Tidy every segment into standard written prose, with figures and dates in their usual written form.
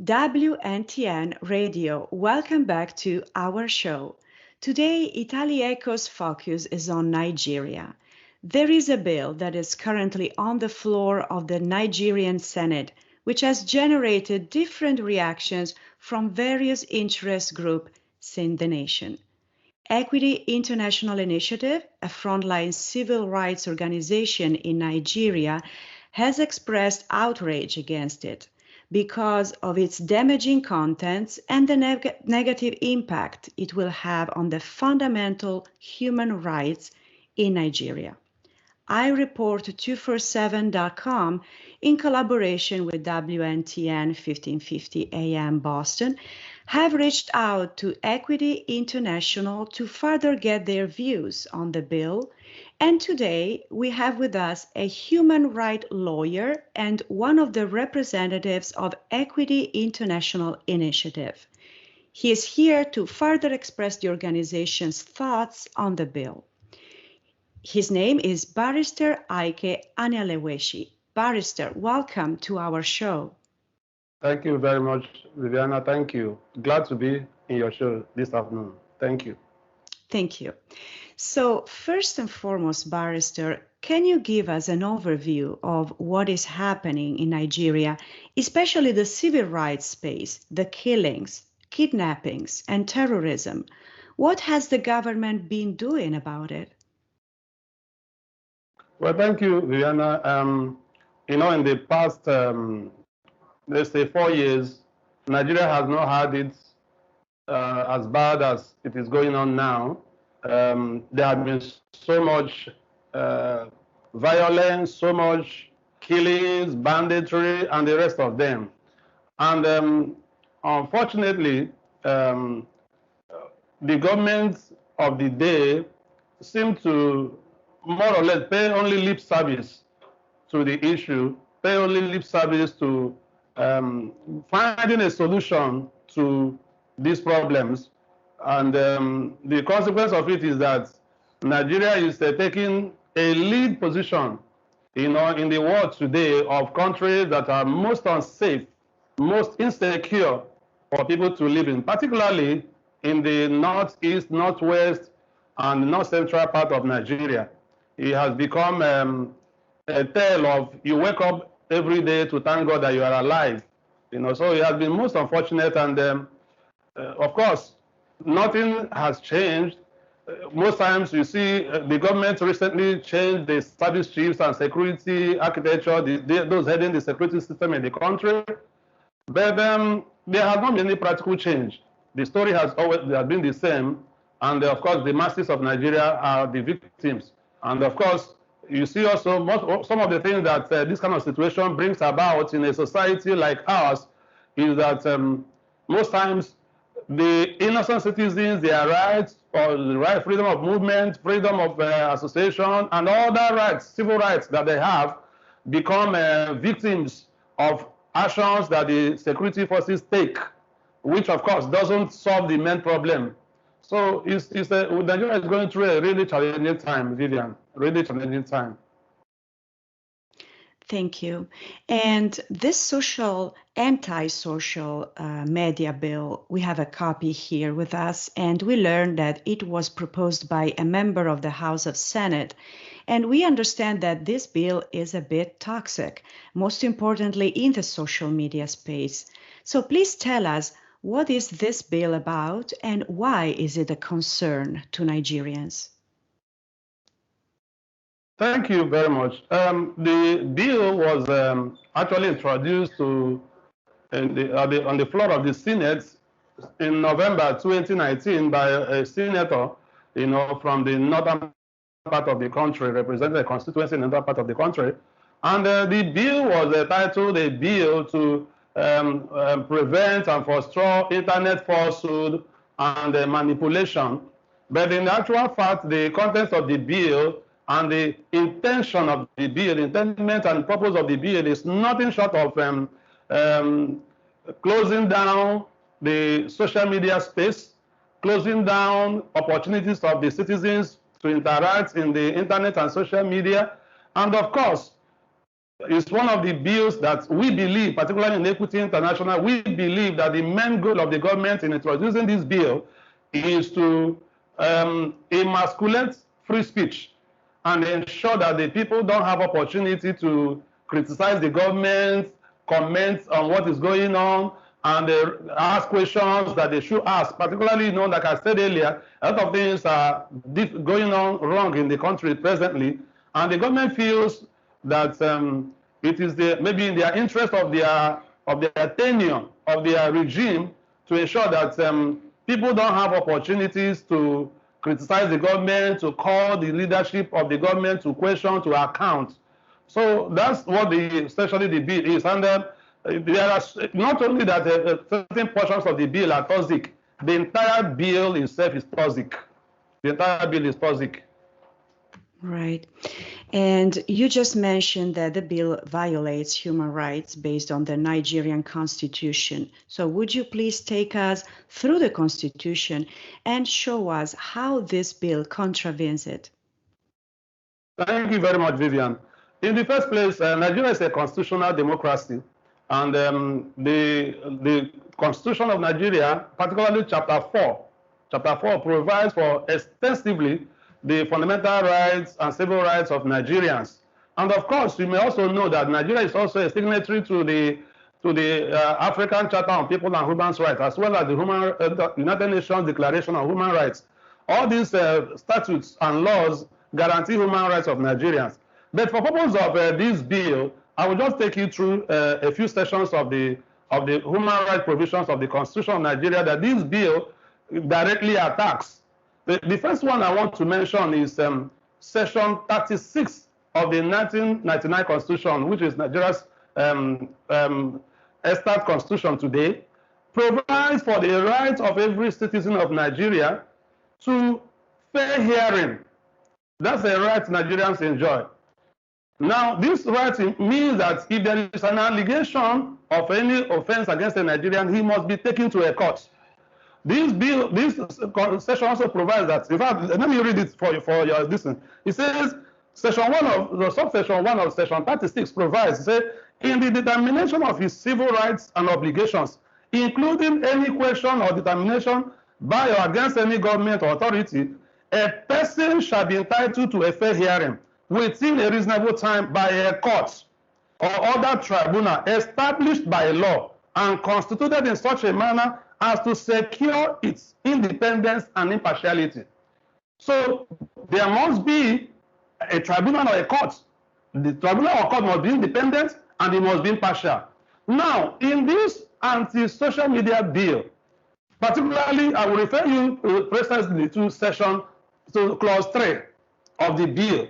WNTN Radio, welcome back to our show. Today, Itali-Echo's focus is on Nigeria. There is a bill that is currently on the floor of the Nigerian Senate, which has generated different reactions from various interest groups in the nation. Equity International Initiative, a frontline civil rights organization in Nigeria, has expressed outrage against it because of its damaging contents and the negative impact it will have on the fundamental human rights in Nigeria. iReport247.com, in collaboration with WNTN 1550 AM Boston, have reached out to Equity International to further get their views on the bill. And today we have with us a human rights lawyer and one of the representatives of Equity International Initiative. He is here to further express the organization's thoughts on the bill. His name is Barrister Ike Anyalewechi. Barrister, welcome to our show. Thank you very much, Viviana. Thank you. Glad to be in your show this afternoon. Thank you. Thank you. So first and foremost, Barrister, can you give us an overview of what is happening in Nigeria, especially the civil rights space, the killings, kidnappings, and terrorism? What has the government been doing about it? Well, thank you, Viviana. In the past, let's say 4 years, Nigeria has not had it as bad as it is going on now. There have been so much violence, so much killings, banditry, and the rest of them. And unfortunately, the governments of the day seem to more or less pay only lip service to the issue, pay only lip service to finding a solution to these problems. And the consequence of it is that Nigeria is taking a lead position, in the world today of countries that are most unsafe, most insecure for people to live in, particularly in the northeast, northwest, and north central part of Nigeria. It has become a tale of you wake up every day to thank God that you are alive. So it has been most unfortunate, and of course, nothing has changed. Most times you see the government recently changed the service chiefs and security architecture, those heading the security system in the country, but there has not been any practical change. The story has always been the same, and of course the masses of Nigeria are the victims. And of course, you see also some of the things that this kind of situation brings about in a society like ours is that most times the innocent citizens, their rights, or the right, freedom of movement, freedom of association, and all that rights, civil rights that they have, become victims of actions that the security forces take, which of course doesn't solve the main problem. So Nigeria is going through a really challenging time, Vivian, really challenging time. Thank you. And this anti-social media bill, we have a copy here with us, and we learned that it was proposed by a member of the House of Senate. And we understand that this bill is a bit toxic, most importantly in the social media space. So please tell us, what is this bill about, and why is it a concern to Nigerians? Thank you very much. The bill was actually introduced on the floor of the Senate in November 2019 by a senator, from the northern part of the country, representing a constituency in the northern part of the country. And the bill was titled a bill to prevent and forestall internet falsehood and manipulation. But in actual fact, the contents of the bill and the intention of the bill, intent and purpose of the bill is nothing short of closing down the social media space, closing down opportunities of the citizens to interact in the internet and social media, and of course, is one of the bills that we believe, particularly in Equity International, we believe that the main goal of the government in introducing this bill is to emasculate free speech and ensure that the people don't have opportunity to criticize the government, comment on what is going on, and ask questions that they should ask. Particularly, like I said earlier, a lot of things are going on wrong in the country presently, and the government feels that it is maybe in their interest of their tenure, of their regime, to ensure that people don't have opportunities to criticize the government, to call the leadership of the government to question, to account. So that's what essentially the bill is. And there are not only that certain portions of the bill are toxic, the entire bill itself is toxic. The entire bill is toxic. Right. And you just mentioned that the bill violates human rights based on the Nigerian Constitution. So would you please take us through the Constitution and show us how this bill contravenes it? Thank you very much, Vivian. In the first place, Nigeria is a constitutional democracy, and the Constitution of Nigeria, particularly Chapter 4, provides for extensively the fundamental rights and civil rights of Nigerians. And of course, you may also know that Nigeria is also a signatory to the African Charter on People and Human Rights, as well as the United Nations Declaration on Human Rights. All these statutes and laws guarantee human rights of Nigerians. But for purpose of this bill, I will just take you through a few sections of the human rights provisions of the Constitution of Nigeria that this bill directly attacks. The first one I want to mention is Section 36 of the 1999 Constitution, which is Nigeria's established constitution today, provides for the right of every citizen of Nigeria to fair hearing. That's a right Nigerians enjoy. Now, this right means that if there is an allegation of any offense against a Nigerian, he must be taken to a court. This section also provides that. In fact, let me read it for your listening. It says, subsection 1 of Section 36 provides, it says, in the determination of his civil rights and obligations, including any question or determination by or against any government or authority, a person shall be entitled to a fair hearing within a reasonable time by a court or other tribunal established by law and constituted in such a manner as to secure its independence and impartiality. So there must be a tribunal or a court. The tribunal or court must be independent and it must be impartial. Now, in this anti-social media bill, particularly, I will refer you precisely to clause 3 of the bill.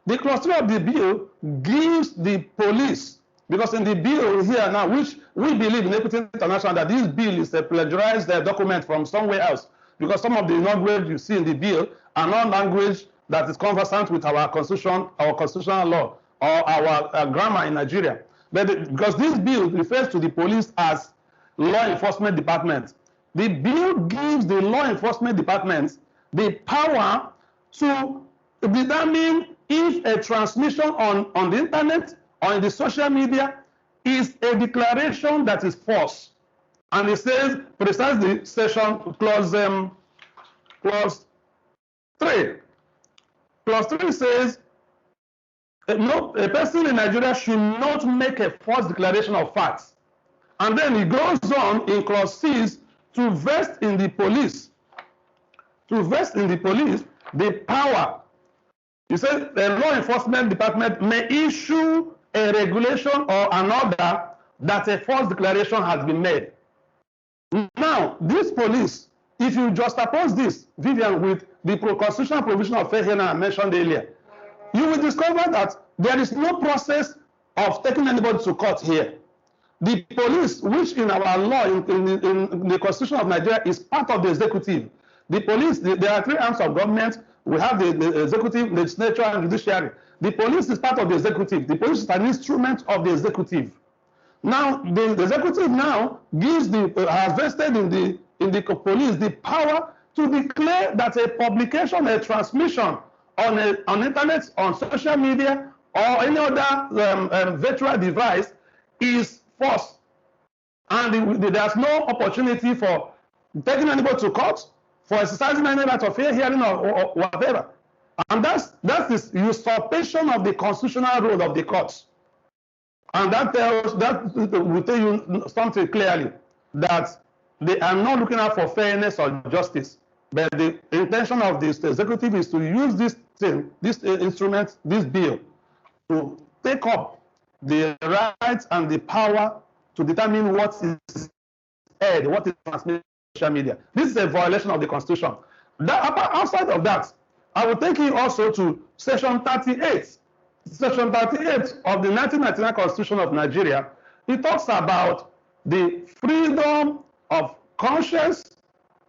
The clause 3 of the bill gives the police, because in the bill here now, which we believe in Equity International that this bill is a plagiarized document from somewhere else, because some of the language you see in the bill are not language that is conversant with our constitution, our constitutional law, or our grammar in Nigeria. But because this bill refers to the police as law enforcement department, the bill gives the law enforcement department the power to determine if a transmission on the internet or in the social media is a declaration that is false. And it says precisely section clause 3. Clause 3 says a person in Nigeria should not make a false declaration of facts. And then it goes on in clause 6 to vest in the police the power. He says the law enforcement department may issue a regulation or an order that a false declaration has been made. Now, this police, if you juxtapose this, Vivian, with the constitutional provision of fair hearing I mentioned earlier, you will discover that there is no process of taking anybody to court here. The police, which in our law, in the Constitution of Nigeria, is part of the executive. The police, there are 3 arms of government. We have the executive, legislature, and judiciary. The police is part of the executive. The police is an instrument of the executive. Now, the executive now gives has vested in the police the power to declare that a publication, a transmission on internet, on social media, or any other virtual device is false. And there's no opportunity for taking anybody to court, for exercising any right of fair hearing or whatever. And that's this usurpation of the constitutional role of the courts. And that will tell you something clearly, that they are not looking out for fairness or justice, but the intention of this executive is to use this thing, this instrument, this bill, to take up the rights and the power to determine what is aired, what is transmitted on social media. This is a violation of the Constitution. Outside of that, I will take you also to Section 38. Section 38 of the 1999 Constitution of Nigeria. It talks about the freedom of conscience,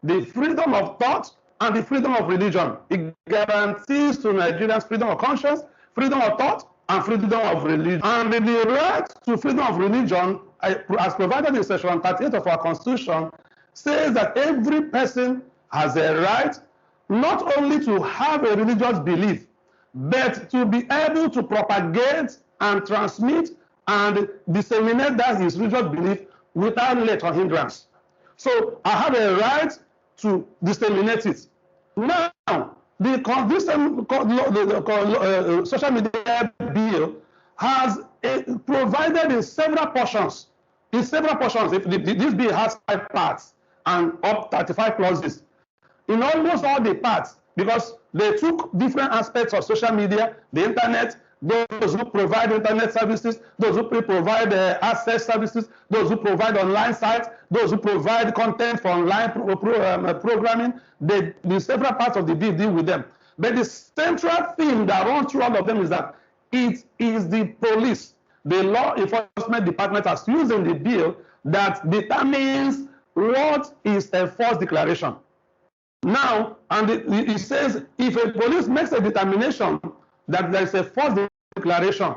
the freedom of thought, and the freedom of religion. It guarantees to Nigerians freedom of conscience, freedom of thought, and freedom of religion. And the right to freedom of religion, as provided in Section 38 of our Constitution, says that every person has a right not only to have a religious belief, but to be able to propagate and transmit and disseminate that his religious belief without let or hindrance. So I have a right to disseminate it. Now, this social media bill has provided in several portions. This bill has 5 parts and up 35 clauses. In almost all the parts, because they took different aspects of social media, the internet, those who provide internet services, those who provide access services, those who provide online sites, those who provide content for online programming, the several parts of the bill deal with them. But the central theme that runs through all of them is that it is the police, the law enforcement department, as using the bill, that determines what is a false declaration. Now, and it says if a police makes a determination that there is a false declaration,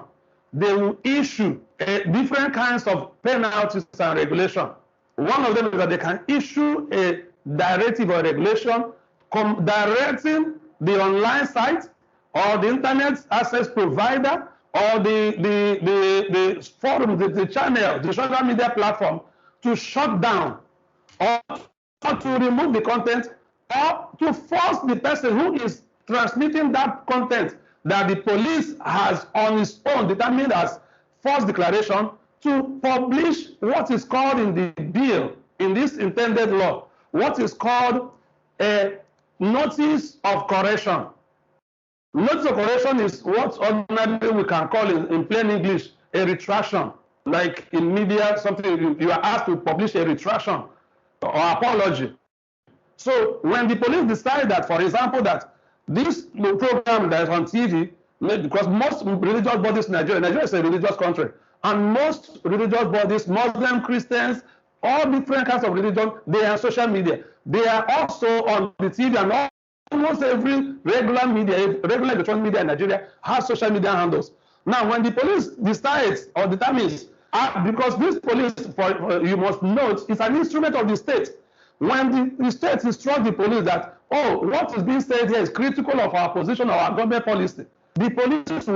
they will issue different kinds of penalties and regulation. One of them is that they can issue a directive or regulation directing the online site or the internet access provider or the forum, the channel, the social media platform to shut down or to remove the content, or to force the person who is transmitting that content that the police has on its own determined as false declaration to publish what is called in the bill, in this intended law, what is called a notice of correction. Notice of correction is what ordinarily we can call in plain English a retraction. Like in media, something you are asked to publish a retraction or apology. So when the police decide that, for example, that this program that is on TV, because most religious bodies in Nigeria is a religious country, and most religious bodies, Muslim, Christians, all different kinds of religion, they are on social media. They are also on the TV, and almost every regular electronic media in Nigeria has social media handles. Now, when the police decides or determines, because this police, you must note, is an instrument of the state. When the state instructs the police that, oh, what is being said here is critical of our position or our government policy, the police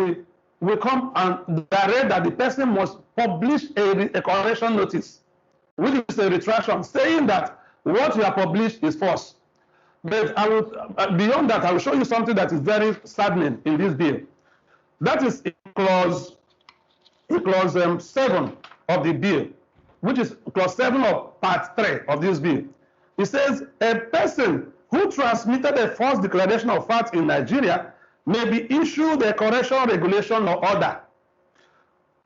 will come and direct that the person must publish a correction notice, which is a retraction, saying that what you have published is false. But beyond that, I will show you something that is very saddening in this bill. That is in clause 7 of the bill, which is clause 7 of part 3 of this bill. It says, a person who transmitted a false declaration of fact in Nigeria may be issued a correction, regulation, or order,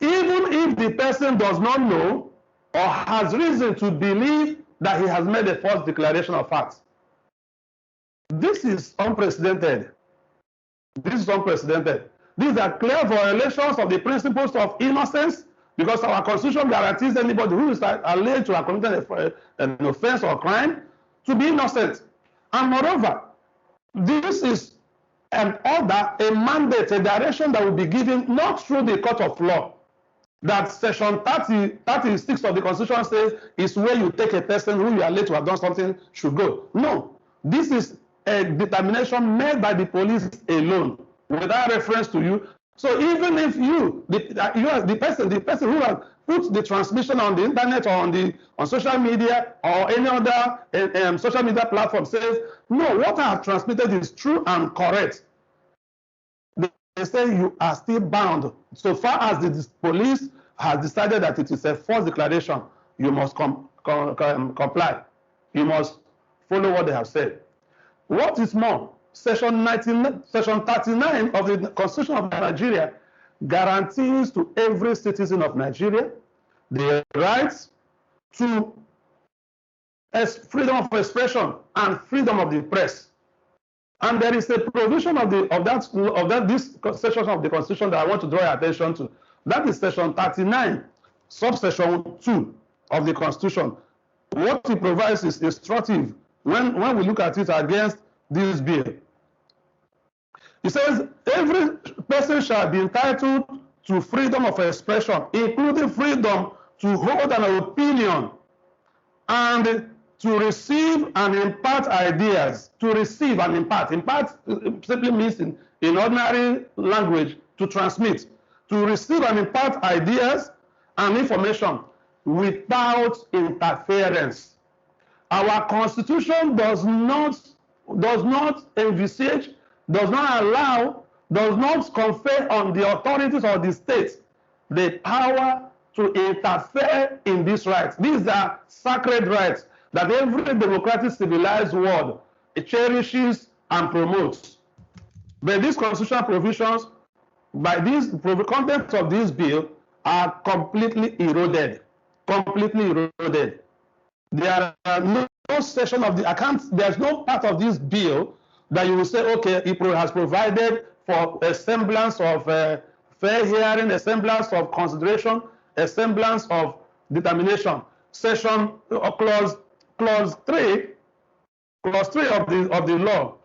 even if the person does not know or has reason to believe that he has made a false declaration of fact. This is unprecedented. These are clear violations of the principles of innocence, because our Constitution guarantees anybody who is alleged to have committed an offense or crime to be innocent. And moreover, this is an order, a mandate, a direction that will be given not through the court of law, that Section 36 of the Constitution says is where you take a person who you are alleged to have done something should go. No, this is a determination made by the police alone, without reference to you, So even if the person who has put the transmission on the internet or on social media or any other social media platform says, no, what I have transmitted is true and correct, they say you are still bound. So far as the police has decided that it is a false declaration, you must comply. You must follow what they have said. What is more, Section 39 of the Constitution of Nigeria guarantees to every citizen of Nigeria the rights to freedom of expression and freedom of the press. And there is a provision of this section of the Constitution that I want to draw your attention to. That is Section 39, subsection 2 of the Constitution. What it provides is instructive when we look at it against this bill. It says every person shall be entitled to freedom of expression, including freedom to hold an opinion and to receive and impart ideas. To receive and impart. Impart simply means in ordinary language to transmit. To receive and impart ideas and information without interference. Our Constitution does not envisage, does not allow, does not confer on the authorities or the state the power to interfere in these rights. These are sacred rights that every democratic civilized world cherishes and promotes. But these constitutional provisions, by these contents of this bill, are completely eroded. Completely eroded. There are no section of the account, there's no part of this bill that you will say, okay, it has provided for a semblance of fair hearing, a semblance of consideration, a semblance of determination. Section clause 3 of the law,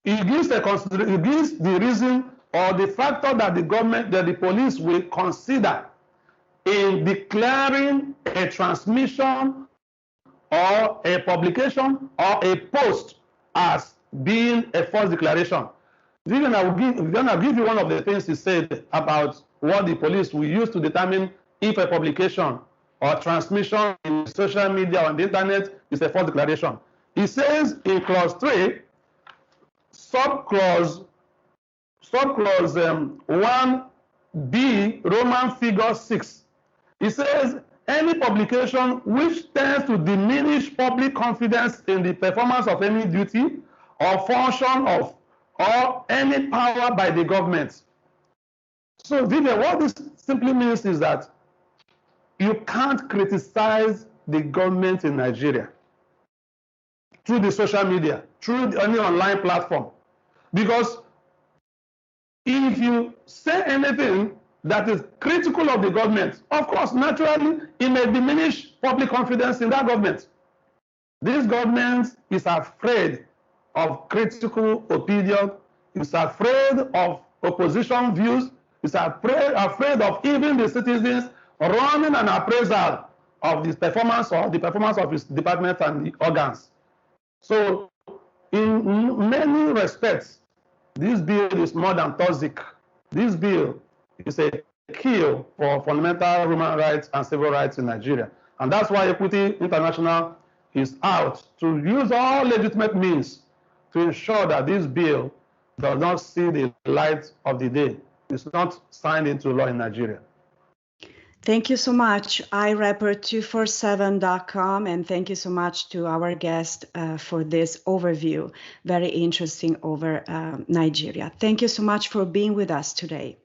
it gives the reason or the factor that the police will consider in declaring a transmission or a publication or a post as being a false declaration. Then I'll give you one of the things he said about what the police will use to determine if a publication or transmission in social media or on the internet is a false declaration. He says in clause 3, subclause 1b, Roman figure 6, it says any publication which tends to diminish public confidence in the performance of any duty or function of or any power by the government. So Vivian, what this simply means is that you can't criticize the government in Nigeria through the social media, through any online platform. Because if you say anything that is critical of the government, of course, naturally, it may diminish public confidence in that government. This government is afraid of critical opinion, is afraid of opposition views, is afraid of even the citizens running an appraisal of the performance of its department and the organs. So, in many respects, this bill is more than toxic. This bill is a kill for fundamental human rights and civil rights in Nigeria. And that's why Equity International is out to use all legitimate means to ensure that this bill does not see the light of the day. It's not signed into law in Nigeria. Thank you so much, iRapper247.com, and thank you so much to our guest for this overview. Very interesting over Nigeria. Thank you so much for being with us today.